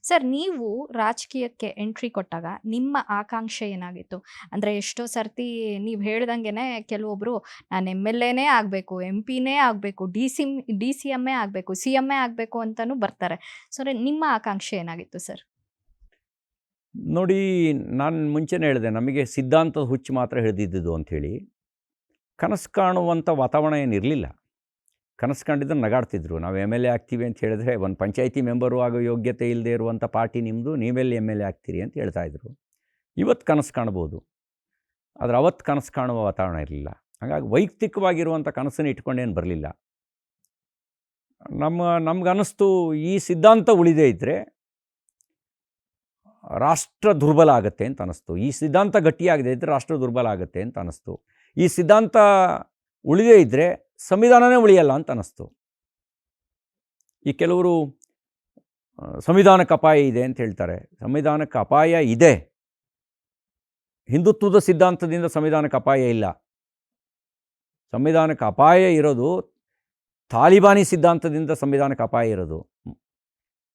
Sir, ನೀವು ರಾಜಕೀಯಕ್ಕೆ entry ಕೊಟ್ಟಾಗ ನಿಮ್ಮ ಆಕಾಂಕ್ಷೆ ಏನಾಗಿತ್ತು? ಅಂದ್ರೆ ಎಷ್ಟೋ ಸರ್ತಿ ನೀವ್ ಹೇಳ್ದಂಗೆನೆ ಕೆಲವೊಬ್ರು ನಾನು ಎಂ.ಎಲ್.ಎನೇ ಆಗ್ಬೇಕು, ಎಂ.ಪಿನೇ ಆಗ್ಬೇಕು, ಡಿ.ಸಿ.ಎಂ.ಏ ಆಗ್ಬೇಕು, ಸಿ.ಎಂ.ಏ ಆಗ್ಬೇಕು ಅಂತಾನೂ ಬರ್ತಾರೆ. ನಿಮ್ಮ ಆಕಾಂಕ್ಷೆ ಏನಾಗಿತ್ತು ಸರ್? ನೋಡಿ, ನಾನು ಮುಂಚೆನೇ ಹೇಳಿದೆ, ನಮಗೆ ಸಿದ್ಧಾಂತದ ಹುಚ್ಚು ಮಾತ್ರ ಹಿಡಿದಿದ್ದುದು ಅಂಥೇಳಿ. ಕನಸು ಕಾಣುವಂಥ ವಾತಾವರಣ ಏನಿರಲಿಲ್ಲ. ಕನಸು ಕಂಡಿದ್ರೆ ನಗಾಡ್ತಿದ್ರು. ನಾವು ಎಮ್ ಎಲ್ ಎ ಆಗ್ತೀವಿ ಅಂತ ಹೇಳಿದ್ರೆ, ಒಂದು ಪಂಚಾಯಿತಿ ಮೆಂಬರು ಆಗೋ ಯೋಗ್ಯತೆ ಇಲ್ಲದೆ ಇರುವಂಥ ಪಾರ್ಟಿ ನಿಮ್ಮದು, ನೀವೆಲ್ಲಿ ಎಮ್ ಎಲ್ ಎ ಆಗ್ತೀರಿ ಅಂತ ಹೇಳ್ತಾಯಿದ್ರು. ಇವತ್ತು ಕನಸು ಕಾಣ್ಬೋದು, ಆದರೆ ಅವತ್ತು ಕನಸು ಕಾಣುವ ವಾತಾವರಣ ಇರಲಿಲ್ಲ. ಹಾಗಾಗಿ ವೈಯಕ್ತಿಕವಾಗಿರುವಂಥ ಕನಸನ್ನು ಇಟ್ಕೊಂಡೇನು ಬರಲಿಲ್ಲ. ನಮಗನ್ನಿಸ್ತು, ಈ ಸಿದ್ಧಾಂತ ಉಳಿದೇ ಇದ್ದರೆ ರಾಷ್ಟ್ರ ದುರ್ಬಲ ಆಗುತ್ತೆ ಅಂತ ಅನ್ನಿಸ್ತು. ಈ ಸಿದ್ಧಾಂತ ಗಟ್ಟಿಯಾಗದೇ ಇದ್ದರೆ ರಾಷ್ಟ್ರ ದುರ್ಬಲ ಆಗುತ್ತೆ ಅಂತ ಅನ್ನಿಸ್ತು. ಈ ಸಿದ್ಧಾಂತ ಉಳಿದೇ ಇದ್ದರೆ ಸಂವಿಧಾನವೇ ಉಳಿಯಲ್ಲ ಅಂತ ಅನ್ನಿಸ್ತು. ಈ ಕೆಲವರು ಸಂವಿಧಾನಕ್ಕೆ ಅಪಾಯ ಇದೆ ಅಂತ ಹೇಳ್ತಾರೆ. ಸಂವಿಧಾನಕ್ಕೆ ಅಪಾಯ ಇದೆ. ಹಿಂದುತ್ವದ ಸಿದ್ಧಾಂತದಿಂದ ಸಂವಿಧಾನಕ್ಕೆ ಅಪಾಯ ಇಲ್ಲ. ಸಂವಿಧಾನಕ್ಕೆ ಅಪಾಯ ಇರೋದು ತಾಲಿಬಾನಿ ಸಿದ್ಧಾಂತದಿಂದ ಸಂವಿಧಾನಕ್ಕೆ ಅಪಾಯ ಇರೋದು.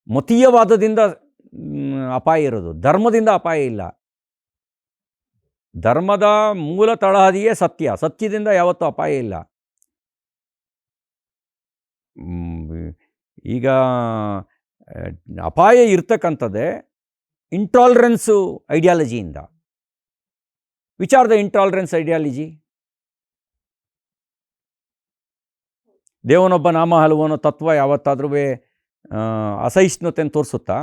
ಮತೀಯವಾದದಿಂದ ಅಪಾಯ ಇರೋದು. ಧರ್ಮದಿಂದ ಅಪಾಯ ಇಲ್ಲ. ಧರ್ಮದ ಮೂಲ ತಳಹದಿಯೇ ಸತ್ಯ. ಸತ್ಯದಿಂದ ಯಾವತ್ತೂ ಅಪಾಯ ಇಲ್ಲ. ಈಗ ಅಪಾಯ ಇರ್ತಕ್ಕಂಥದ್ದೇ ಇಂಟಾಲರೆನ್ಸು ಐಡಿಯಾಲಜಿಯಿಂದ. ವಿಚಾರದ ಇಂಟಾಲರೆನ್ಸ್ ಐಡಿಯಾಲಜಿ. ದೇವನೊಬ್ಬ ನಾಮ ಹಲವು ಅನ್ನೋ ತತ್ವ ಯಾವತ್ತಾದ್ರೂ ಅಸಹಿಷ್ಣುತೆಯನ್ನು ತೋರಿಸುತ್ತಾ?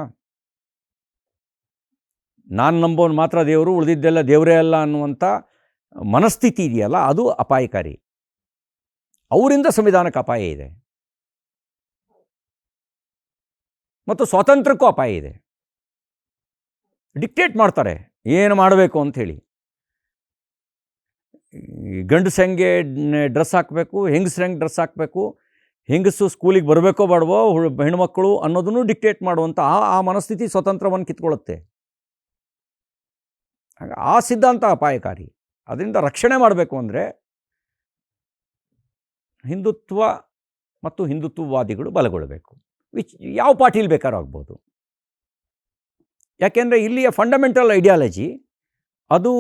ನಾನು ನಂಬೋನು ಮಾತ್ರ ದೇವರು, ಉಳಿದಿದ್ದೆಲ್ಲ ದೇವರೇ ಅಲ್ಲ ಅನ್ನುವಂಥ ಮನಸ್ಥಿತಿ ಇದೆಯಲ್ಲ, ಅದು ಅಪಾಯಕಾರಿ. ಅವರಿಂದ ಸಂವಿಧಾನಕ್ಕೆ ಅಪಾಯ ಇದೆ ಮತ್ತು ಸ್ವಾತಂತ್ರ್ಯಕ್ಕೂ ಅಪಾಯ ಇದೆ. ಡಿಕ್ಟೇಟ್ ಮಾಡ್ತಾರೆ ಏನು ಮಾಡಬೇಕು ಅಂಥೇಳಿ. ಗಂಡಸಂಗೆ ಡ್ರೆಸ್ ಹಾಕಬೇಕು, ಹೆಂಗಸ್ರಂಗೆ ಡ್ರೆಸ್ ಹಾಕಬೇಕು, ಹೆಂಗಸು ಸ್ಕೂಲಿಗೆ ಬರಬೇಕೋ ಬೇಡವೋ, ಹೆಣ್ಮಕ್ಕಳು ಅನ್ನೋದನ್ನು ಡಿಕ್ಟೇಟ್ ಮಾಡುವಂಥ ಆ ಮನಸ್ಥಿತಿ ಸ್ವತಂತ್ರವನ್ನು ಕಿತ್ಕೊಳ್ಳುತ್ತೆ. ಆ ಸಿದ್ಧಾಂತ ಅಪಾಯಕಾರಿ. ಅದರಿಂದ ರಕ್ಷಣೆ ಮಾಡಬೇಕು ಅಂದರೆ ಹಿಂದುತ್ವ ಮತ್ತು ಹಿಂದುತ್ವವಾದಿಗಳು ಬಲಗೊಳ್ಳಬೇಕು. ಯಾವ ಪಾರ್ಟಿಲಿ ಬೇಕಾದ್ರೂ ಆಗ್ಬೋದು. ಯಾಕೆಂದರೆ ಇಲ್ಲಿಯ ಫಂಡಮೆಂಟಲ್ ಐಡಿಯಾಲಜಿ ಅದು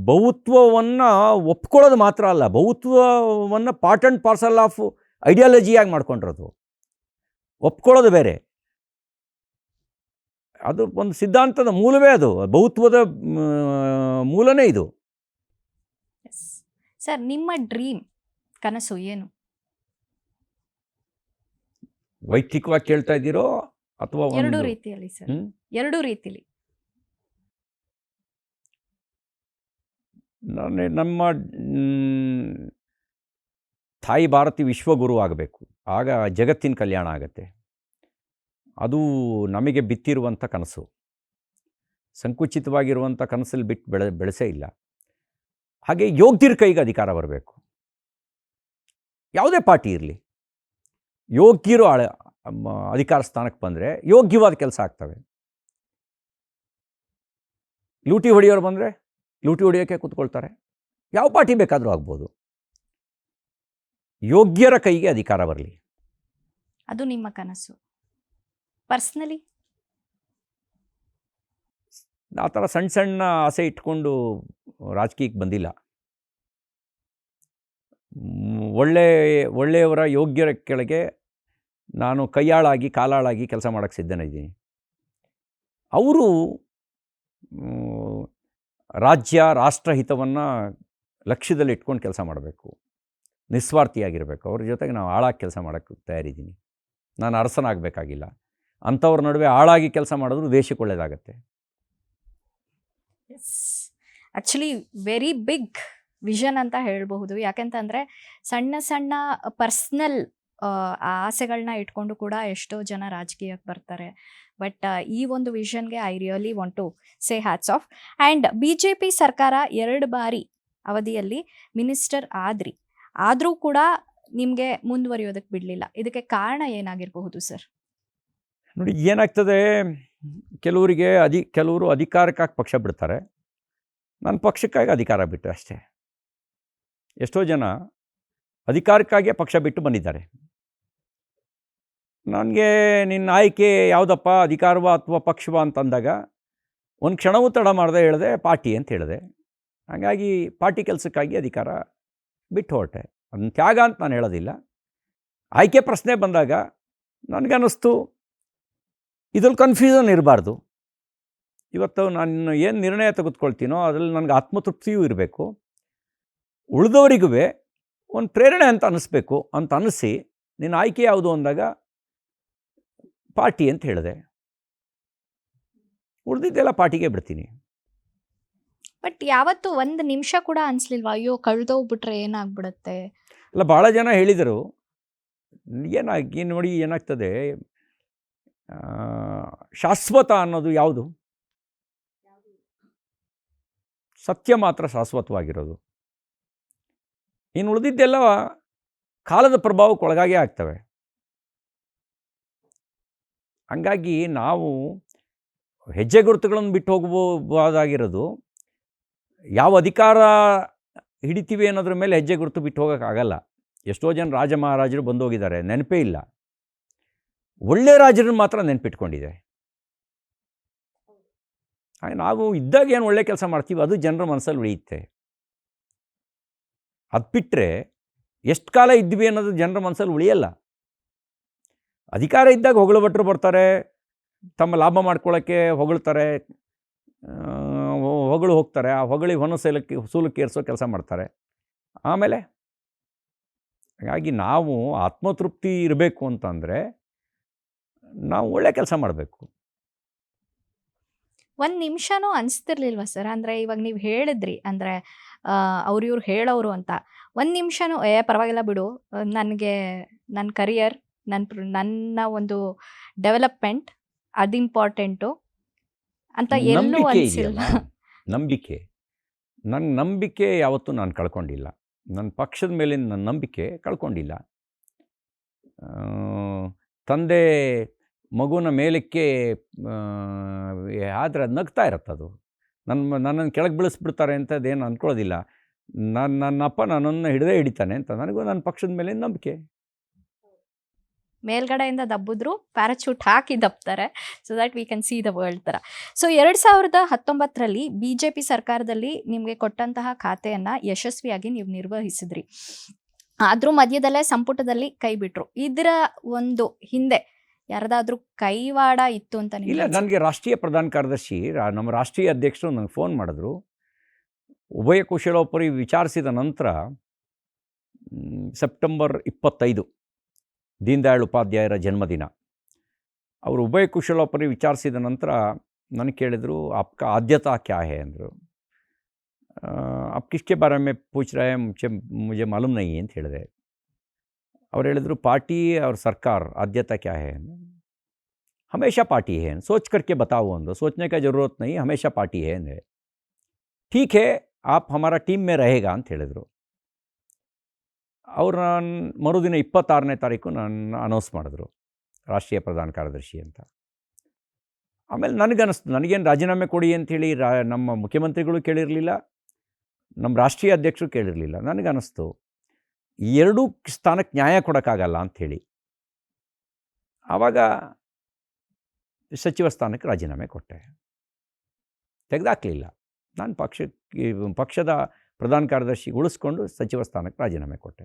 ಬಹುತ್ವವನ್ನು ಒಪ್ಕೊಳ್ಳೋದು ಮಾತ್ರ ಅಲ್ಲ, ಬಹುತ್ವವನ್ನು ಪಾರ್ಟ್ ಆ್ಯಂಡ್ ಪಾರ್ಸಲ್ ಆಫ್ ಐಡಿಯಾಲಜಿಯಾಗಿ ಮಾಡ್ಕೊಂಡಿರೋದು. ಒಪ್ಕೊಳ್ಳೋದು ಬೇರೆ. ಅದು ಒಂದು ಸಿದ್ಧಾಂತದ ಮೂಲವೇ ಅದು. ಬಹುತ್ವದ ಮೂಲನೇ ಇದು. ಸರ್, ನಿಮ್ಮ ಡ್ರೀಮ್ ಕನಸು ಏನು? ವೈಯಕ್ತಿಕವಾಗಿ ಕೇಳ್ತಾ ಇದ್ದೀರೋ ಅಥವಾ ಎರಡೂ ರೀತಿಯಲ್ಲಿ ಸರ್? ಎರಡೂ ರೀತಿಲಿ. ನಮ್ಮ ತಾಯಿ ಭಾರತಿ ವಿಶ್ವಗುರು ಆಗಬೇಕು. ಆಗ ಜಗತ್ತಿನ ಕಲ್ಯಾಣ ಆಗುತ್ತೆ. ಅದು ನಮಗೆ ಬಿತ್ತಿರುವಂಥ ಕನಸು. ಸಂಕುಚಿತವಾಗಿರುವಂಥ ಕನಸಲ್ಲಿ ಬಿಟ್ಟು ಬೆಳೆಸೇ ಇಲ್ಲ. ಹಾಗೆ ಯೋಗ್ಯರ ಕೈಗೆ ಅಧಿಕಾರ ಬರಬೇಕು. ಯಾವುದೇ ಪಾರ್ಟಿ ಇರಲಿ, ಯೋಗ್ಯರು ಅಧಿಕಾರ ಸ್ಥಾನಕ್ಕೆ ಬಂದರೆ ಯೋಗ್ಯವಾದ ಕೆಲಸ ಆಗ್ತವೆ. ಲೂಟಿ ಹೊಡೆಯೋರು ಬಂದರೆ ಲೂಟಿ ಹೊಡೆಯೋಕ್ಕೆ ಕೂತ್ಕೊಳ್ತಾರೆ. ಯಾವ ಪಾರ್ಟಿ ಬೇಕಾದರೂ ಆಗ್ಬೋದು. ಯೋಗ್ಯರ ಕೈಗೆ ಅಧಿಕಾರ ಬರಲಿ, ಅದು ನಿಮ್ಮ ಕನಸು. ಪರ್ಸ್ನಲಿ ಆ ಥರ ಸಣ್ಣ ಸಣ್ಣ ಆಸೆ ರಾಜಕೀಯಕ್ಕೆ ಬಂದಿಲ್ಲ. ಒಳ್ಳೆಯವರ ಯೋಗ್ಯರ ಕೆಳಗೆ ನಾನು ಕೈಯಾಳಾಗಿ ಕಾಲಾಳಾಗಿ ಕೆಲಸ ಮಾಡೋಕ್ಕೆ ಸಿದ್ಧನಿದ್ದೀನಿ. ಅವರು ರಾಷ್ಟ್ರಹಿತವನ್ನು ಲಕ್ಷ್ಯದಲ್ಲಿ ಇಟ್ಕೊಂಡು ಕೆಲಸ ಮಾಡಬೇಕು, ನಿಸ್ವಾರ್ಥಿಯಾಗಿರಬೇಕು. ಅವ್ರ ಜೊತೆಗೆ ನಾವು ಆಳಾಗಿ ಕೆಲಸ ಮಾಡೋಕ್ಕೆ ತಯಾರಿದ್ದೀನಿ. ನಾನು ಅರಸನಾಗಬೇಕಾಗಿಲ್ಲ. ಅಂಥವ್ರ ನಡುವೆ ಆಳಾಗಿ ಕೆಲಸ ಮಾಡಿದ್ರು ದೇಶಕ್ಕೆ ಒಳ್ಳೆಯದಾಗತ್ತೆ. ಆ್ಯಕ್ಚುಲಿ ವೆರಿ ಬಿಗ್ ವಿಷನ್ ಅಂತ ಹೇಳಬಹುದು. ಯಾಕೆಂತಂದರೆ ಸಣ್ಣ ಸಣ್ಣ ಪರ್ಸ್ನಲ್ ಆಸೆಗಳನ್ನ ಇಟ್ಕೊಂಡು ಕೂಡ ಎಷ್ಟೋ ಜನ ರಾಜಕೀಯಕ್ಕೆ ಬರ್ತಾರೆ. ಬಟ್ ಈ ಒಂದು ವಿಷನ್ಗೆ I really want to say hats off. And BJP ಸರ್ಕಾರ 2 ಬಾರಿ ಅವಧಿಯಲ್ಲಿ ಮಿನಿಸ್ಟರ್ ಆದರೂ ಕೂಡ ನಿಮಗೆ ಮುಂದುವರಿಯೋದಕ್ಕೆ ಬಿಡಲಿಲ್ಲ. ಇದಕ್ಕೆ ಕಾರಣ ಏನಾಗಿರಬಹುದು ಸರ್? ನೋಡಿ, ಏನಾಗ್ತದೆ, ಕೆಲವರು ಅಧಿಕಾರಕ್ಕಾಗಿ ಪಕ್ಷ ಬಿಡ್ತಾರೆ. ನನ್ನ ಪಕ್ಷಕ್ಕಾಗಿ ಅಧಿಕಾರ ಬಿಟ್ಟೆ ಅಷ್ಟೇ. ಎಷ್ಟೋ ಜನ ಅಧಿಕಾರಕ್ಕಾಗಿಯೇ ಪಕ್ಷ ಬಿಟ್ಟು ಬಂದಿದ್ದಾರೆ. ನನಗೆ ನಿನ್ನ ಆಯ್ಕೆ ಯಾವುದಪ್ಪ, ಅಧಿಕಾರವ ಅಥವಾ ಪಕ್ಷವ ಅಂತಂದಾಗ ಒಂದು ಕ್ಷಣವೂ ತಡ ಮಾಡದೆ ಹೇಳಿದೆ ಪಾರ್ಟಿ ಅಂತ ಹೇಳಿದೆ. ಹಾಗಾಗಿ ಪಾರ್ಟಿ ಕೆಲಸಕ್ಕಾಗಿ ಅಧಿಕಾರ ಬಿಟ್ಟು ಹೊರಟೆ. ಅದನ್ನ ತ್ಯಾಗ ಅಂತ ನಾನು ಹೇಳೋದಿಲ್ಲ. ಆಯ್ಕೆ ಪ್ರಶ್ನೆ ಬಂದಾಗ ನನಗನ್ನಿಸ್ತು ಇದ್ರಲ್ಲಿ ಕನ್ಫ್ಯೂಷನ್ ಇರಬಾರ್ದು. ಇವತ್ತು ನಾನು ಏನು ನಿರ್ಣಯ ತೆಗೆದುಕೊಳ್ತೀನೋ ಅದರಲ್ಲಿ ನನಗೆ ಆತ್ಮತೃಪ್ತಿಯೂ ಇರಬೇಕು, ಉಳಿದವರಿಗೂ ಒಂದು ಪ್ರೇರಣೆ ಅಂತ ಅನ್ನಿಸ್ಬೇಕು ಅಂತ ಅನ್ನಿಸಿ ನಿನ್ನ ಆಯ್ಕೆ ಯಾವುದು ಅಂದಾಗ ಪಾರ್ಟಿ ಅಂತ ಹೇಳಿದೆ. ಉಳಿದಿದ್ದೆಲ್ಲ ಪಾರ್ಟಿಗೆ ಬಿಡ್ತೀನಿ. ಬಟ್ ಯಾವತ್ತು ಒಂದು ನಿಮಿಷ ಕೂಡ ಅನ್ಸ್ಲಿಲ್ವಾ ಅಯ್ಯೋ ಕಳ್ದೋಗ್ಬಿಟ್ರೆ ಏನಾಗ್ಬಿಡುತ್ತೆ? ಅಲ್ಲ, ಭಾಳ ಜನ ಹೇಳಿದರು. ನೋಡಿ ಏನಾಗ್ತದೆ, ಶಾಶ್ವತ ಅನ್ನೋದು ಯಾವುದು? ಸತ್ಯ ಮಾತ್ರ ಶಾಶ್ವತವಾಗಿರೋದು. ಇನ್ನು ಉಳಿದಿದ್ದೆಲ್ಲ ಕಾಲದ ಪ್ರಭಾವಕ್ಕೆ ಒಳಗಾಗೇ ಆಗ್ತವೆ. ಹಂಗಾಗಿ ನಾವು ಹೆಜ್ಜೆ ಗುರುತುಗಳನ್ನು ಬಿಟ್ಟು ಹೋಗ್ಬೋದಾಗಿರೋದು, ಯಾವ ಅಧಿಕಾರ ಹಿಡಿತೀವಿ ಅನ್ನೋದ್ರ ಮೇಲೆ ಹೆಜ್ಜೆ ಗುರುತು ಬಿಟ್ಟು ಹೋಗೋಕ್ಕಾಗಲ್ಲ. ಎಷ್ಟೋ ಜನ ರಾಜ ಮಹಾರಾಜರು ಬಂದೋಗಿದ್ದಾರೆ, ನೆನಪೇ ಇಲ್ಲ. ಒಳ್ಳೆ ರಾಜರನ್ನು ಮಾತ್ರ ನೆನಪಿಟ್ಕೊಂಡಿದೆ. ಹಾಗೆ ನಾವು ಇದ್ದಾಗ ಏನು ಒಳ್ಳೆ ಕೆಲಸ ಮಾಡ್ತೀವಿ ಅದು ಜನರ ಮನಸ್ಸಲ್ಲಿ ಉಳಿಯುತ್ತೆ. ಅದು ಬಿಟ್ಟರೆ ಎಷ್ಟು ಕಾಲ ಇದ್ವಿ ಅನ್ನೋದು ಜನರ ಮನಸ್ಸಲ್ಲಿ ಉಳಿಯಲ್ಲ. ಅಧಿಕಾರ ಇದ್ದಾಗ ಹೊಗಳು ಭಟ್ರು ಬರ್ತಾರೆ, ತಮ್ಮ ಲಾಭ ಮಾಡ್ಕೊಳ್ಳೋಕ್ಕೆ ಹೊಗಳ್ತಾರೆ, ಹೊಗಳು ಹೋಗ್ತಾರೆ. ಆ ಹೊಗಳಿಗೆ ಸೂಲಕ್ಕೆ ಏರಿಸೋ ಕೆಲಸ ಮಾಡ್ತಾರೆ. ಆಮೇಲೆ ಹಾಗಾಗಿ ನಾವು ಆತ್ಮತೃಪ್ತಿ ಇರಬೇಕು ಅಂತಂದರೆ ನಾವು ಒಳ್ಳೆ ಕೆಲಸ ಮಾಡಬೇಕು. ಒಂದು ನಿಮಿಷನೂ ಅನಿಸ್ತಿರ್ಲಿಲ್ವ ಸರ್? ಅಂದರೆ ಇವಾಗ ನೀವು ಹೇಳಿದ್ರಿ, ಅಂದರೆ ಇವ್ರು ಹೇಳೋರು ಅಂತ. ಒಂದು ನಿಮಿಷನೂ ಪರವಾಗಿಲ್ಲ ಬಿಡು, ನನಗೆ ನನ್ನ ಕರಿಯರ್, ನನ್ನ ಒಂದು ಡೆವಲಪ್ಮೆಂಟ್ ಅದು ಇಂಪಾರ್ಟೆಂಟು ಅಂತ ಎಲ್ಲೂ ನಂಬಿಕೆ ಅನಿಸಿಲ್ಲ. ಇದೆಯಲ್ಲ, ನಂಬಿಕೆ. ನನ್ನ ನಂಬಿಕೆ ಯಾವತ್ತೂ ನಾನು ಕಳ್ಕೊಂಡಿಲ್ಲ. ನನ್ನ ಪಕ್ಷದ ಮೇಲಿನ ನನ್ನ ನಂಬಿಕೆ ಕಳ್ಕೊಂಡಿಲ್ಲ. ತಂದೆ ಮಗುನ ಮೇಲಕ್ಕೆ ಆದರೆ ಅದು ನಗ್ತಾ ಇರತ್ತದು. ನನ್ನನ್ನು ಕೆಳಗೆ ಬೀಳಿಸ್ಬಿಡ್ತಾರೆ ಅಂತ ಅದೇನು ಅಂದ್ಕೊಳ್ಳೋದಿಲ್ಲ. ನನ್ನಪ್ಪ ನನ್ನನ್ನು ಹಿಡಿದೇ ಹಿಡಿತಾನೆ ಅಂತ ನನಗೂ ನನ್ನ ಪಕ್ಷದ ಮೇಲಿನ ನಂಬಿಕೆ. ಮೇಲ್ಗಡೆಯಿಂದ ದಬ್ಬಿದ್ರು ಪ್ಯಾರಾಚೂಟ್ ಹಾಕಿ ದಬ್ತಾರೆ, so that we can see the world ಥರ. ಸೊ 2019ರಲ್ಲಿ BJP ಸರ್ಕಾರದಲ್ಲಿ ನಿಮಗೆ ಕೊಟ್ಟಂತಹ ಖಾತೆಯನ್ನು ಯಶಸ್ವಿಯಾಗಿ ನೀವು ನಿರ್ವಹಿಸಿದ್ರಿ. ಆದರೂ ಮಧ್ಯದಲ್ಲೇ ಸಂಪುಟದಲ್ಲಿ ಕೈ ಬಿಟ್ರು. ಇದರ ಒಂದು ಹಿಂದೆ ಯಾರದಾದ್ರೂ ಕೈವಾಡ ಇತ್ತು ಅಂತ ಇಲ್ಲ, ನಿಮ್ಗೆ ಅನ್ಸುತ್ತಾ? ನನಗೆ ರಾಷ್ಟ್ರೀಯ ಪ್ರಧಾನ ಕಾರ್ಯದರ್ಶಿ ನಮ್ಮ ರಾಷ್ಟ್ರೀಯ ಅಧ್ಯಕ್ಷರು ನನಗೆ ಫೋನ್ ಮಾಡಿದ್ರು. ಉಭಯ ಕುಶಲೋಪರಿ ವಿಚಾರಿಸಿದ ನಂತರ ಸೆಪ್ಟೆಂಬರ್ 25 ದೀನದಯಾಳ್ ಉಪಾಧ್ಯಾಯರ ಜನ್ಮದಿನ. ಅವರು ಉಭಯ ಕುಶಲೋಪರಿ ವಿಚಾರಿಸಿದ ನಂತರ ನನಗೆ ಕೇಳಿದರು, आपका आद्यता क्या है ಅಂದರು. आप किसके बारे में पूछ रहे हैं, मुझे मालूम नहीं ಅಂತ ಹೇಳಿದೆ. ಅವ್ರು ಹೇಳಿದ್ರು, पार्टी और सरकार आद्यता क्या है? हमेशा पार्टी है, सोच करके बताओ अंदर, सोचने का ज़रूरत नहीं, हमेशा पार्टी है अंदर. ठीक है, आप हमारा टीम में रहेगा ಅಂತ ಹೇಳಿದರು. ಅವ್ರು ಮರುದಿನ 26ನೇ ತಾರೀಕು ನಾನು ಅನೌನ್ಸ್ ಮಾಡಿದ್ರು ರಾಷ್ಟ್ರೀಯ ಪ್ರಧಾನ ಕಾರ್ಯದರ್ಶಿ ಅಂತ. ಆಮೇಲೆ ನನಗನ್ನಿಸ್ತು, ನನಗೇನು ರಾಜೀನಾಮೆ ಕೊಡಿ ಅಂಥೇಳಿ ನಮ್ಮ ಮುಖ್ಯಮಂತ್ರಿಗಳು ಕೇಳಿರಲಿಲ್ಲ, ನಮ್ಮ ರಾಷ್ಟ್ರೀಯ ಅಧ್ಯಕ್ಷರು ಕೇಳಿರಲಿಲ್ಲ. ನನಗನ್ನಿಸ್ತು ಈ ಎರಡೂ ಸ್ಥಾನಕ್ಕೆ ನ್ಯಾಯ ಕೊಡೋಕ್ಕಾಗಲ್ಲ ಅಂಥೇಳಿ. ಆವಾಗ ಸಚಿವ ಸ್ಥಾನಕ್ಕೆ ರಾಜೀನಾಮೆ ಕೊಟ್ಟೆ, ತೆಗೆದಾಕಲಿಲ್ಲ. ನಾನು ಪಕ್ಷದ ಪ್ರಧಾನ ಕಾರ್ಯದರ್ಶಿ ಉಳಿಸ್ಕೊಂಡು ಸಚಿವ ಸ್ಥಾನಕ್ಕೆ ರಾಜೀನಾಮೆ ಕೊಟ್ಟೆ.